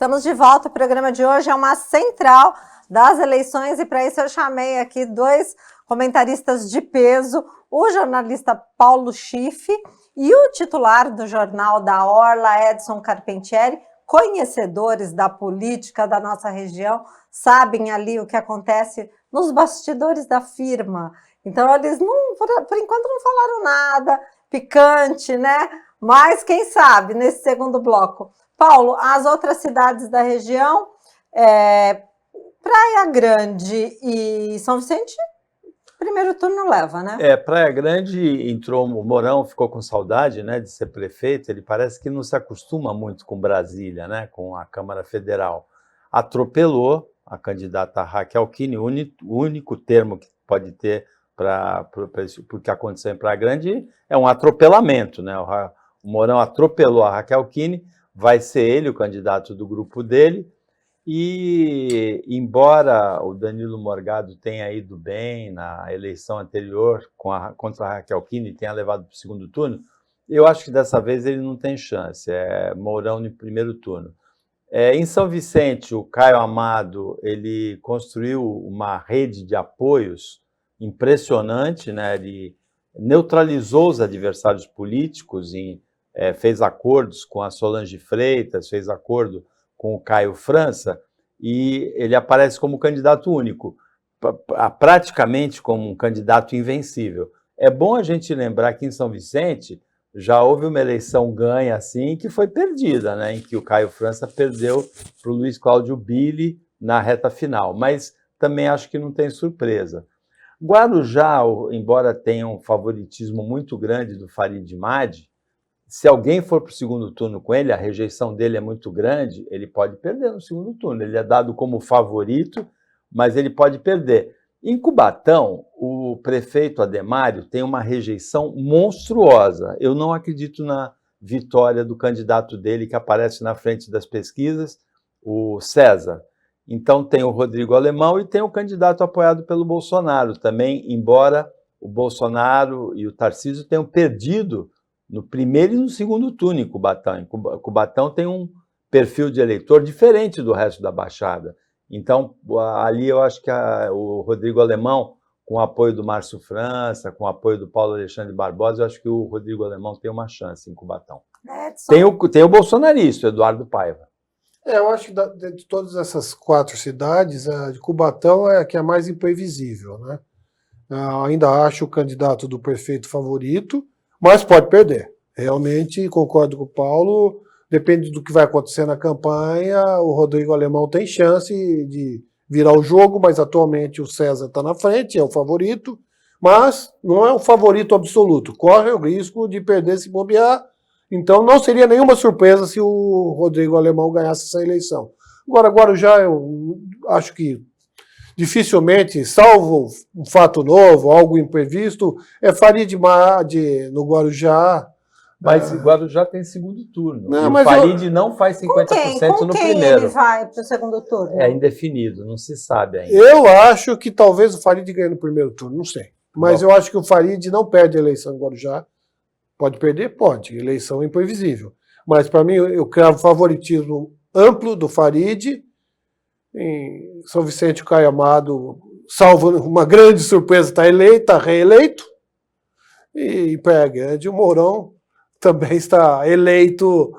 Estamos de volta. O programa de hoje é uma central das eleições e para isso eu chamei aqui dois comentaristas de peso, o jornalista Paulo Schiff e o titular do Jornal da Orla, Edson Carpentieri, conhecedores da política da nossa região, sabem ali o que acontece nos bastidores da firma. Então eles, por enquanto, não falaram nada picante, né? Mas quem sabe nesse segundo bloco. Paulo, as outras cidades da região, Praia Grande e São Vicente, primeiro turno leva, né? Praia Grande entrou, o Mourão ficou com saudade, né, de ser prefeito, ele parece que não se acostuma muito com Brasília, né, com a Câmara Federal. Atropelou a candidata Raquel Kine, o único termo que pode ter para o que aconteceu em Praia Grande é um atropelamento, né? O Mourão atropelou a Raquel Kine, vai ser ele o candidato do grupo dele, e embora o Danilo Morgado tenha ido bem na eleição anterior contra a Raquel Kine e tenha levado para o segundo turno, eu acho que dessa vez ele não tem chance, é Mourão no primeiro turno. Em São Vicente, o Caio Amado ele construiu uma rede de apoios impressionante, né? Ele neutralizou os adversários políticos, fez acordos com a Solange Freitas, fez acordo com o Caio França, e ele aparece como candidato único, praticamente como um candidato invencível. É bom a gente lembrar que em São Vicente já houve uma eleição ganha assim, que foi perdida, né, em que o Caio França perdeu para o Luiz Cláudio Billy na reta final, mas também acho que não tem surpresa. Guarujá, embora tenha um favoritismo muito grande do Farid Madi, se alguém for para o segundo turno com ele, a rejeição dele é muito grande, ele pode perder no segundo turno. Ele é dado como favorito, mas ele pode perder. Em Cubatão, o prefeito Ademário tem uma rejeição monstruosa. Eu não acredito na vitória do candidato dele, que aparece na frente das pesquisas, o César. Então tem o Rodrigo Alemão e tem o candidato apoiado pelo Bolsonaro também, embora o Bolsonaro e o Tarcísio tenham perdido no primeiro e no segundo turno em Cubatão. Cubatão tem um perfil de eleitor diferente do resto da Baixada. Então, ali eu acho que o Rodrigo Alemão, com o apoio do Márcio França, com o apoio do Paulo Alexandre Barbosa, eu acho que o Rodrigo Alemão tem uma chance em Cubatão. Tem o bolsonarista, o Eduardo Paiva. Eu acho que de todas essas 4 cidades, a de Cubatão é a que é mais imprevisível, né? Ainda acho o candidato do prefeito favorito, mas pode perder. Realmente, concordo com o Paulo, depende do que vai acontecer na campanha, o Rodrigo Alemão tem chance de virar o jogo, mas atualmente o César está na frente, é o favorito, mas não é o favorito absoluto, corre o risco de perder se bobear, então não seria nenhuma surpresa se o Rodrigo Alemão ganhasse essa eleição. Agora, Guarujá, eu acho que dificilmente, salvo um fato novo, algo imprevisto, Farid Madi no Guarujá. Mas o Guarujá tem segundo turno. Não, e o Farid não faz 50% no primeiro. Ele vai para o segundo turno? É indefinido, não se sabe ainda. Eu acho que talvez o Farid ganhe no primeiro turno, não sei. Mas eu acho que o Farid não perde a eleição em Guarujá. Pode perder? Pode. Eleição imprevisível. Mas para mim, eu cravo favoritismo amplo do Farid. Em São Vicente, o Caio Amado, salvo uma grande surpresa, está reeleito. E em Praia Grande, o Mourão também está eleito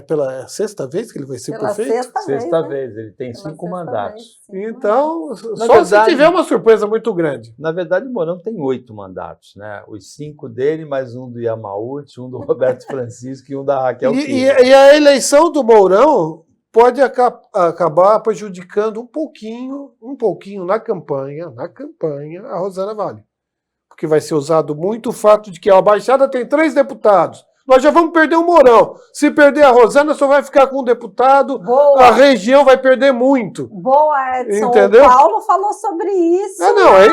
pela 6ª vez que ele vai ser prefeito. Sexta vez, ele tem 5 mandatos. Então, só se tiver uma surpresa muito grande. Na verdade, o Mourão tem 8 mandatos, né? Os 5 dele, mais um do Yamaúti, um do Roberto Francisco e um da Raquel Kine. E a eleição do Mourão pode acabar prejudicando um pouquinho na campanha, a Rosana Vale. Porque vai ser usado muito o fato de que a Baixada tem 3 deputados. Nós já vamos perder o Mourão. Se perder a Rosana, só vai ficar com um deputado. Boa. A região vai perder muito. Boa, Edson. Entendeu? O Paulo falou sobre isso.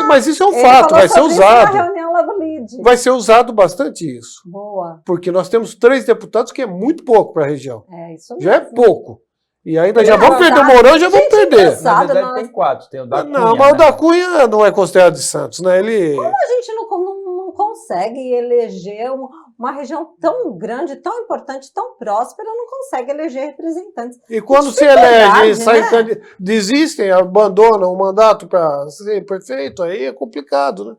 Mas isso é um fato, vai ser usado. Na reunião lá do LIDE. Vai ser usado bastante isso. Boa. Porque nós temos 3 deputados, que é muito pouco para a região. Isso mesmo. Já é pouco. E ainda já vamos perder o Mourão, já vamos perder. Na verdade, tem 4. Tem o da Cunha. Não, mas o da Cunha não é considerado de Santos, né? Como a gente não consegue eleger uma região tão grande, tão importante, tão próspera, não consegue eleger representantes. E quando se elege, desistem, abandonam o mandato para ser prefeito, aí é complicado, né?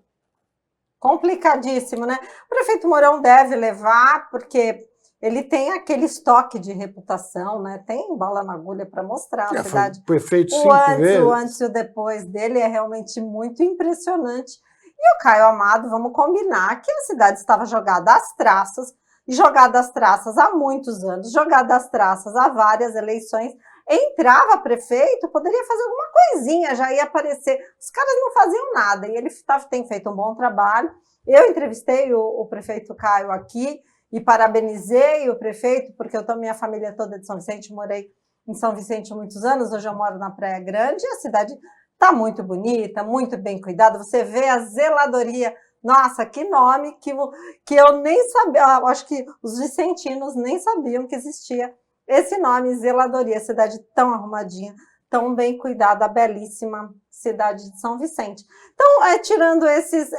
Complicadíssimo, né? O prefeito Mourão deve levar, porque ele tem aquele estoque de reputação, né? Tem bala na agulha para mostrar a cidade. Prefeito 5 vezes. O antes e o depois dele é realmente muito impressionante. E o Caio Amado, vamos combinar que a cidade estava jogada às traças, e jogada às traças há muitos anos, jogada às traças há várias eleições. Entrava prefeito, poderia fazer alguma coisinha, já ia aparecer. Os caras não faziam nada, e ele tem feito um bom trabalho. Eu entrevistei o prefeito Caio aqui, e parabenizei o prefeito, porque minha família toda é de São Vicente, morei em São Vicente há muitos anos, hoje eu moro na Praia Grande, e a cidade está muito bonita, muito bem cuidada, você vê a zeladoria, nossa, que nome que eu nem sabia, eu acho que os vicentinos nem sabiam que existia esse nome, zeladoria, cidade tão arrumadinha, tão bem cuidada, a belíssima cidade de São Vicente. Então, tirando esses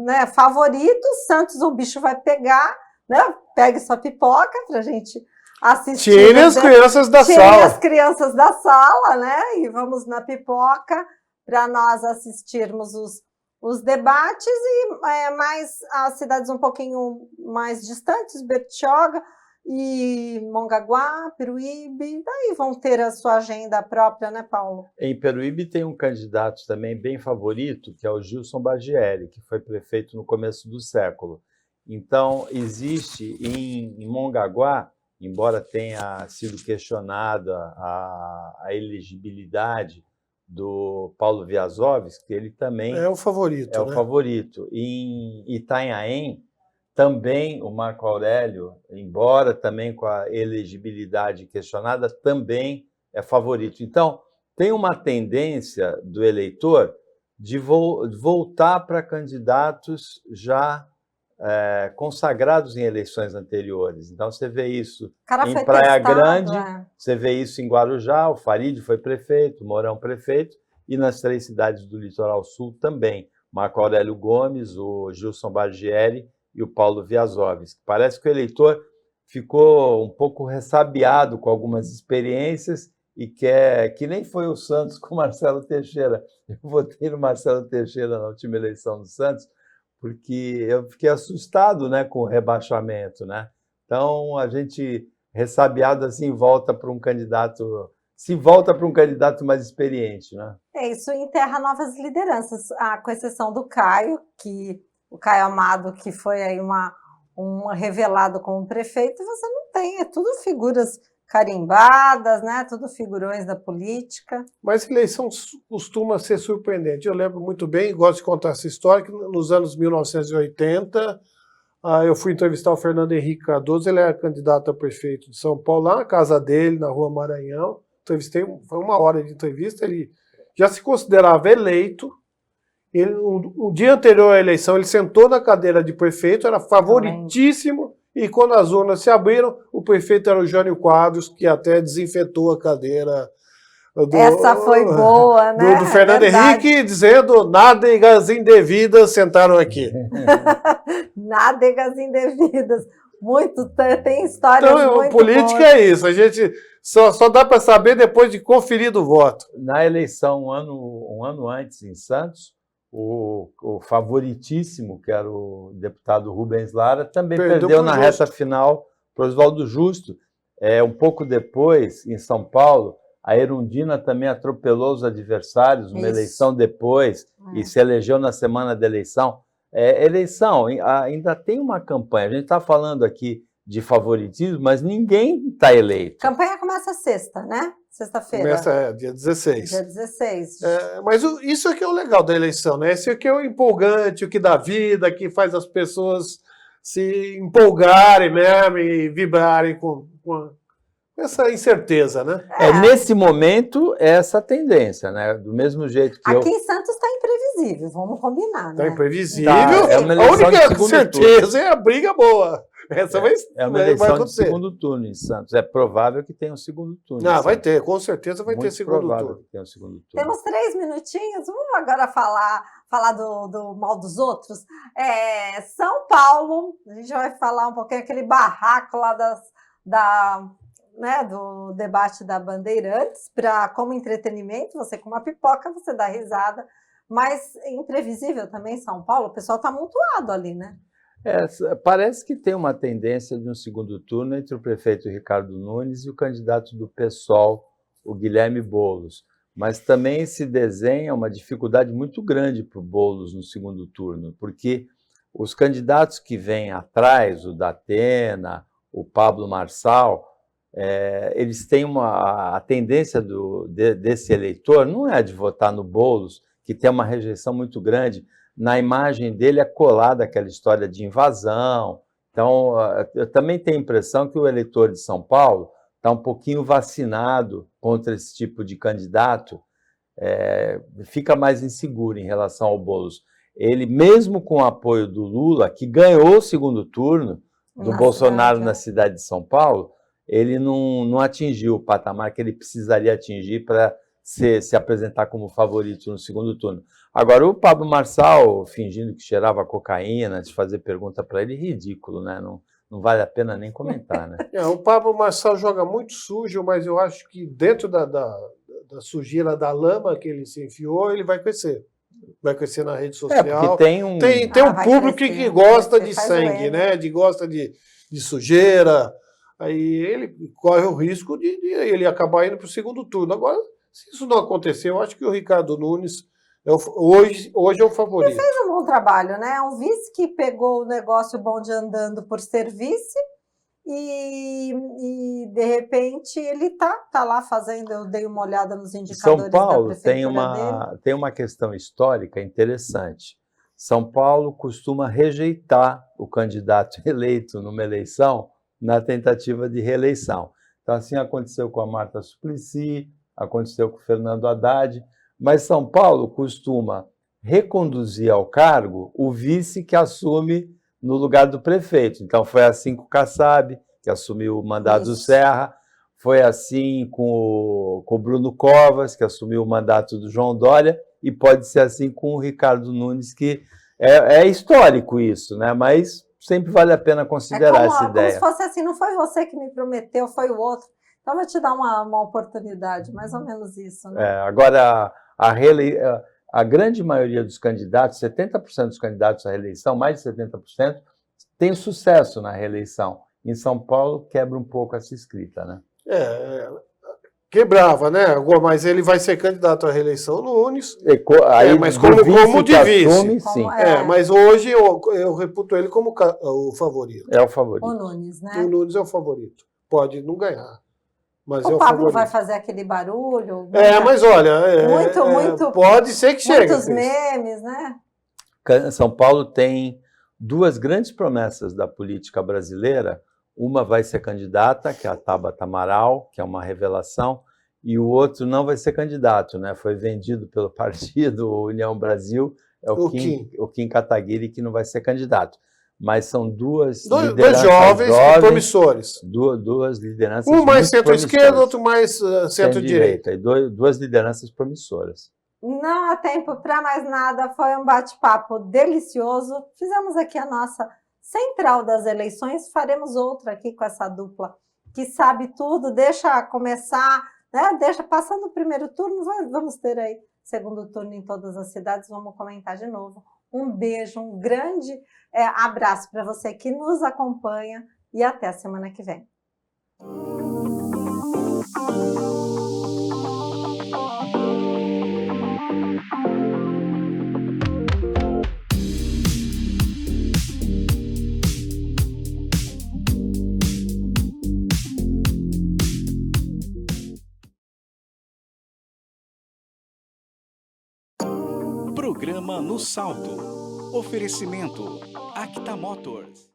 né, favoritos, Santos o bicho vai pegar, né? Pegue sua pipoca para a gente assistir. Tire as crianças da sala. Tire as crianças da sala, né? E vamos na pipoca para nós assistirmos os debates e mais as cidades um pouquinho mais distantes, Bertioga e Mongaguá, Peruíbe, daí vão ter a sua agenda própria, né, Paulo? Em Peruíbe tem um candidato também bem favorito, que é o Gilson Bargieri, que foi prefeito no começo do século. Então, existe em Mongaguá, embora tenha sido questionada a elegibilidade do Paulo Viazovski, ele também é o favorito. É o favorito. Em Itanhaém, também o Marco Aurélio, embora também com a elegibilidade questionada, também é favorito. Então, tem uma tendência do eleitor de voltar para candidatos já consagrados em eleições anteriores. Então, você vê isso em Praia Grande, você vê isso em Guarujá, o Farid foi prefeito, o Mourão prefeito, e nas 3 cidades do Litoral Sul também, Marco Aurélio Gomes, o Gilson Bargieri e o Paulo Viazovski. Parece que o eleitor ficou um pouco ressabiado com algumas experiências e quer, que nem foi o Santos com o Marcelo Teixeira. Eu votei no Marcelo Teixeira na última eleição do Santos, porque eu fiquei assustado, né, com o rebaixamento, né? Então, a gente, ressabiado assim, volta para um candidato, se volta para um candidato mais experiente, né? Isso enterra novas lideranças, com exceção do Caio, o Caio Amado, que foi aí um revelado como prefeito, você não tem, é tudo figuras carimbadas, né? Tudo figurões da política. Mas eleição costuma ser surpreendente. Eu lembro muito bem, gosto de contar essa história, que nos anos 1980, eu fui entrevistar o Fernando Henrique Cardoso, ele era candidato a prefeito de São Paulo, lá na casa dele, na Rua Maranhão. Entrevistei, foi 1 hora de entrevista, ele já se considerava eleito. O dia anterior à eleição, ele sentou na cadeira de prefeito, era favoritíssimo, e quando as urnas se abriram, o prefeito era o Jânio Quadros, que até desinfetou a cadeira. Essa foi boa, né? Do Fernando Henrique, dizendo nádegas indevidas sentaram aqui. Nádegas indevidas. Tem histórias então, muito política boas. É isso, a gente só dá para saber depois de conferir o voto. Na eleição, um ano antes, em Santos, o favoritíssimo, que era o deputado Rubens Lara, também perdeu na reta final para o Oswaldo Justo. Um pouco depois, em São Paulo, a Erundina também atropelou os adversários, uma eleição depois, e se elegeu na semana da eleição. Eleição, ainda tem uma campanha. A gente está falando aqui de favoritismo, mas ninguém está eleito. A campanha começa sexta, né? Sexta-feira. Começa, dia 16. Dia 16. Mas isso é que é o legal da eleição, né? Esse aqui é o empolgante, o que dá vida, que faz as pessoas se empolgarem mesmo e vibrarem com essa incerteza, né? Nesse momento, essa tendência, né? Do mesmo jeito que aqui em Santos está imprevisível, vamos combinar, né? Está imprevisível. É uma a única de certeza é a briga boa. Essa é uma eleição de segundo turno em Santos. É provável que tenha um segundo turno. Vai ter, com certeza vai ter segundo turno. Que tenha um segundo turno. Temos 3 minutinhos. Vamos agora falar falar do mal dos outros. São Paulo, a gente vai falar um pouquinho aquele barraco lá né, do debate da Bandeirantes, como entretenimento, você com uma pipoca, você dá risada, mas imprevisível também São Paulo, o pessoal está amontoado ali, né? Parece que tem uma tendência de um segundo turno entre o prefeito Ricardo Nunes e o candidato do PSOL, o Guilherme Boulos. Mas também se desenha uma dificuldade muito grande para o Boulos no segundo turno, porque os candidatos que vêm atrás, o Datena, o Pablo Marçal, eles têm a tendência desse eleitor não é de votar no Boulos, que tem uma rejeição muito grande. Na imagem dele é colada aquela história de invasão. Então, eu também tenho a impressão que o eleitor de São Paulo está um pouquinho vacinado contra esse tipo de candidato, fica mais inseguro em relação ao Boulos. Ele, mesmo com o apoio do Lula, que ganhou o segundo turno do Bolsonaro na cidade de São Paulo, ele não atingiu o patamar que ele precisaria atingir para se apresentar como favorito no segundo turno. Agora, o Pablo Marçal, fingindo que cheirava cocaína, de fazer pergunta para ele, ridículo, né? Não vale a pena nem comentar, né? O Pablo Marçal joga muito sujo, mas eu acho que dentro da sujeira, da lama que ele se enfiou, ele vai crescer. Vai crescer na rede social. Porque tem um público que gosta de sangue, né? Gosta de sujeira. Aí ele corre o risco de ele acabar indo para o segundo turno. Agora, se isso não acontecer, eu acho que o Ricardo Nunes hoje é o favorito. Ele fez um bom trabalho, né? Um vice que pegou o negócio bonde andando por ser vice e de repente ele tá lá fazendo. Eu dei uma olhada nos indicadores São Paulo da prefeitura tem uma questão histórica interessante. São Paulo costuma rejeitar o candidato eleito numa eleição na tentativa de reeleição. Então, assim aconteceu com a Marta Suplicy, aconteceu com o Fernando Haddad, mas São Paulo costuma reconduzir ao cargo o vice que assume no lugar do prefeito. Então, foi assim com o Kassab, que assumiu o mandato do Serra, foi assim com o Bruno Covas, que assumiu o mandato do João Dória, e pode ser assim com o Ricardo Nunes, que é histórico isso, né? Mas sempre vale a pena considerar essa ideia. Como se fosse assim, não foi você que me prometeu, foi o outro. Então, vou te dar uma oportunidade, mais ou menos isso, né? Agora, a grande maioria dos candidatos, 70% dos candidatos à reeleição, mais de 70%, tem sucesso na reeleição. Em São Paulo, quebra um pouco essa escrita, né? Quebrava, né? Mas ele vai ser candidato à reeleição no Nunes. Mas como de vice. Assume, sim. Mas hoje eu reputo ele como o favorito. É o favorito. O Nunes, né? O Nunes é o favorito. Pode não ganhar. Mas o Pablo vai fazer aquele barulho. Mas olha, muito, pode ser que chegue. Muitos memes, né? São Paulo tem duas grandes promessas da política brasileira. Uma vai ser candidata, que é a Tabata Amaral, que é uma revelação, e o outro não vai ser candidato, né? Foi vendido pelo partido União Brasil, o Kim Kataguiri, que não vai ser candidato. Mas são dois lideranças jovens promissores. Duas lideranças um mais centro-esquerda, outro mais centro-direita. E duas lideranças promissoras. Não há tempo para mais nada, foi um bate-papo delicioso. Fizemos aqui a nossa central das eleições, faremos outra aqui com essa dupla que sabe tudo, deixa começar, né? Passando o primeiro turno, vamos ter aí segundo turno em todas as cidades, vamos comentar de novo. Um beijo, um grande abraço para você que nos acompanha e até a semana que vem. Programa No Salto. Oferecimento Acta Motors.